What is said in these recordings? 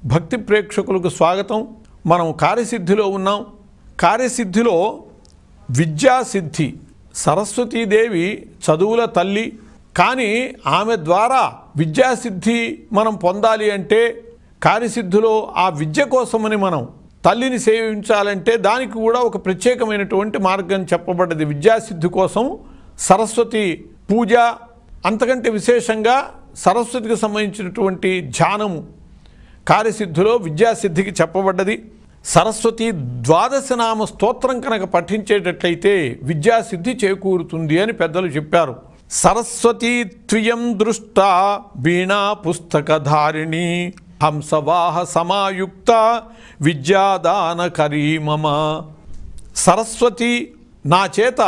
భక్తి ప్రేక్షకులకు స్వాగతం. మనం కార్యసిద్ధిలో ఉన్నాం. కార్యసిద్ధిలో విద్యాసిద్ధి, సరస్వతీదేవి చదువుల తల్లి. కానీ ఆమె ద్వారా విద్యాసిద్ధి మనం పొందాలి అంటే కార్యసిద్ధిలో ఆ విద్య కోసమని మనం తల్లిని సేవించాలంటే దానికి కూడా ఒక ప్రత్యేకమైనటువంటి మార్గం చెప్పబడ్డది. విద్యాసిద్ధి కోసం సరస్వతి పూజ, అంతకంటే విశేషంగా సరస్వతికి సంబంధించినటువంటి ధ్యానము కార్యసిద్ధిలో విద్యాసిద్ధికి చెప్పబడ్డది. సరస్వతి ద్వాదశనామ స్తోత్రం కనుక పఠించేటట్లయితే విద్యాసిద్ధి చేకూరుతుంది అని పెద్దలు చెప్పారు. సరస్వతీ త్రియం దృష్టా వీణా పుస్తకధారిణి హంసవాహ సమాయుక్త విద్యాదానకరీ మమ. సరస్వతి నా చేత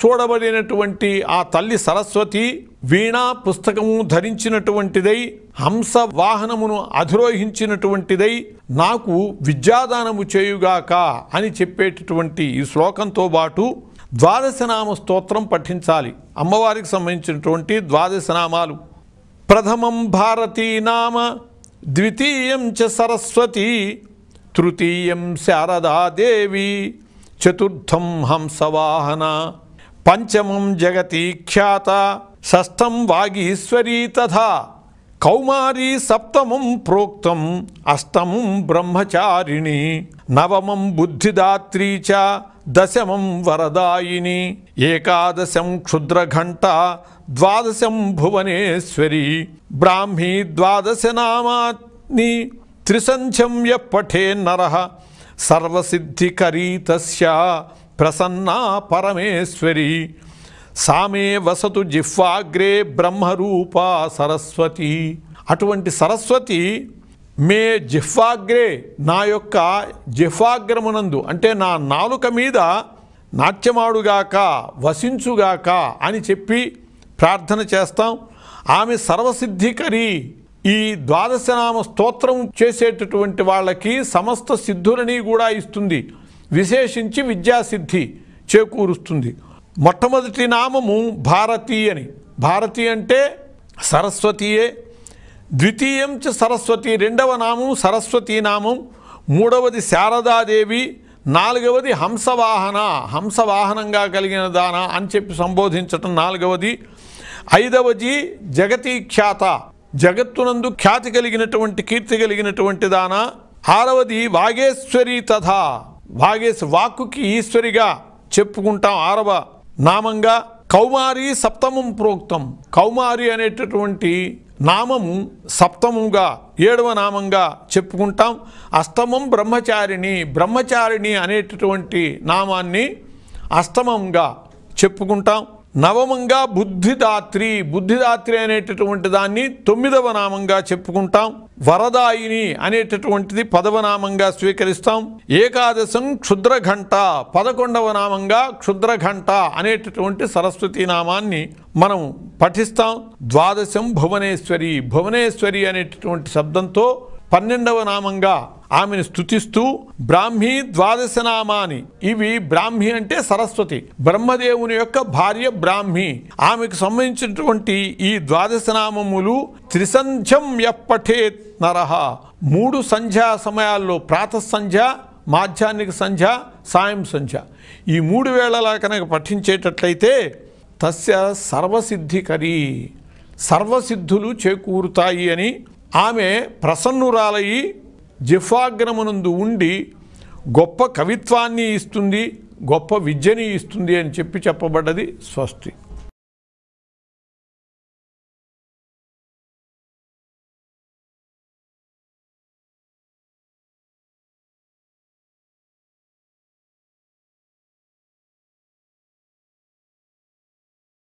చూడబడినటువంటి ఆ తల్లి సరస్వతి వీణా పుస్తకము ధరించినటువంటిదై హంస వాహనమును అధిరోహించినటువంటిదై నాకు విద్యాదానము చేయుగాక అని చెప్పేటటువంటి ఈ శ్లోకంతో పాటు ద్వాదశనామ స్తోత్రం పఠించాలి. అమ్మవారికి సంబంధించినటువంటి ద్వాదశనామాలు: ప్రథమం భారతీ నామ, ద్వితీయం చ సరస్వతి, తృతీయం శారదాదేవి, చతుర్థం హంసవాహన, పంచమం జగతి ఖ్యాత, షష్ఠం వాగీశ్వరీ తథా, కౌమారీ సప్తమం ప్రోక్తం, అష్టమం బ్రహ్మచారిణి, నవమం బుద్ధిదాత్రీ చ, దశమం వరదాయిని, ఏకాదశం క్షుద్రఘంట, ద్వాదశం భువనేశ్వరి, బ్రాహ్మీ ద్వాదశనామాని త్రిసంధ్యం య పఠే నరః సర్వసిద్ధికరీ తస్య ప్రసన్నా పరమేశ్వరి, సామే వసతు జిహ్వాగ్రే బ్రహ్మరూపా సరస్వతి. అటువంటి సరస్వతి మే జిహ్వాగ్రే, నా యొక్క జిహ్వాగ్రమునందు అంటే నా నాలుక మీద నాట్యమాడుగాక, వసించుగాక అని చెప్పి ప్రార్థన చేస్తాం. ఆమె సర్వసిద్ధికరి. ఈ ద్వాదశనామ స్తోత్రం చేసేటటువంటి వాళ్ళకి సమస్త సిద్ధులని కూడా ఇస్తుంది. విశేషించి విద్యాసిద్ధి చేకూరుస్తుంది. మొట్టమొదటి నామము భారతి అని. భారతి అంటే సరస్వతియే. ద్వితీయం చ సరస్వతి, రెండవ నామం సరస్వతీ నామం. మూడవది శారదాదేవి. నాలుగవది హంసవాహన, హంసవాహనంగా కలిగిన దాన అని చెప్పి సంబోధించటం నాలుగవది. ఐదవది జగతి ఖ్యాత, జగత్తునందు ఖ్యాతి కలిగినటువంటి కీర్తి కలిగినటువంటి దాన. ఆరవది వాగేశ్వరి తథా, వాక్కుకి ఈశ్వరిగా చెప్పుకుంటాం ఆరవ నామంగా. కౌమారి సప్తమం ప్రోక్తం, కౌమారి అనేటటువంటి నామము సప్తముగా ఏడవ నామంగా చెప్పుకుంటాం. అష్టమం బ్రహ్మచారిణి, బ్రహ్మచారిణి అనేటటువంటి నామాన్ని అష్టమంగా చెప్పుకుంటాం. నవమంగా బుద్ధిదాత్రి, బుద్ధిదాత్రి అనేటటువంటి దాన్ని తొమ్మిదవ నామంగా చెప్పుకుంటాం. వరదాయిని అనేటటువంటిది పదవ నామంగా స్వీకరిస్తాం. ఏకాదశం క్షుద్రఘంట, 11వ నామంగా క్షుద్రఘంట అనేటటువంటి సరస్వతీ నామాన్ని మనం పఠిస్తాం. ద్వాదశం భువనేశ్వరి, భువనేశ్వరి అనేటటువంటి శబ్దంతో 12వ నామంగా ఆమెను స్తుతిస్తూ బ్రాహ్మీ ద్వాదశనామాని. ఇవి బ్రాహ్మి అంటే సరస్వతి, బ్రహ్మదేవుని యొక్క భార్య బ్రాహ్మి. ఆమెకు సంబంధించినటువంటి ఈ ద్వాదశనామములు త్రిసంధ్యం యప్పఠేత్ నరః, 3 సంధ్యా సమయాల్లో, ప్రాతఃసంధ్య, మాధ్యాహ్నిక సంధ్య, సాయం సంధ్య, ఈ 3 వేళలా కనుక పఠించేటట్లయితే తస్య సర్వసిద్ధికరీ, సర్వసిద్ధులు చేకూరుతాయి అని ఆమె ప్రసన్నురాలయి జిహ్వాగ్రమునందు ఉండి గొప్ప కవిత్వాన్ని ఇస్తుంది, గొప్ప విద్యని ఇస్తుంది అని చెప్పబడ్డది. స్వస్తి.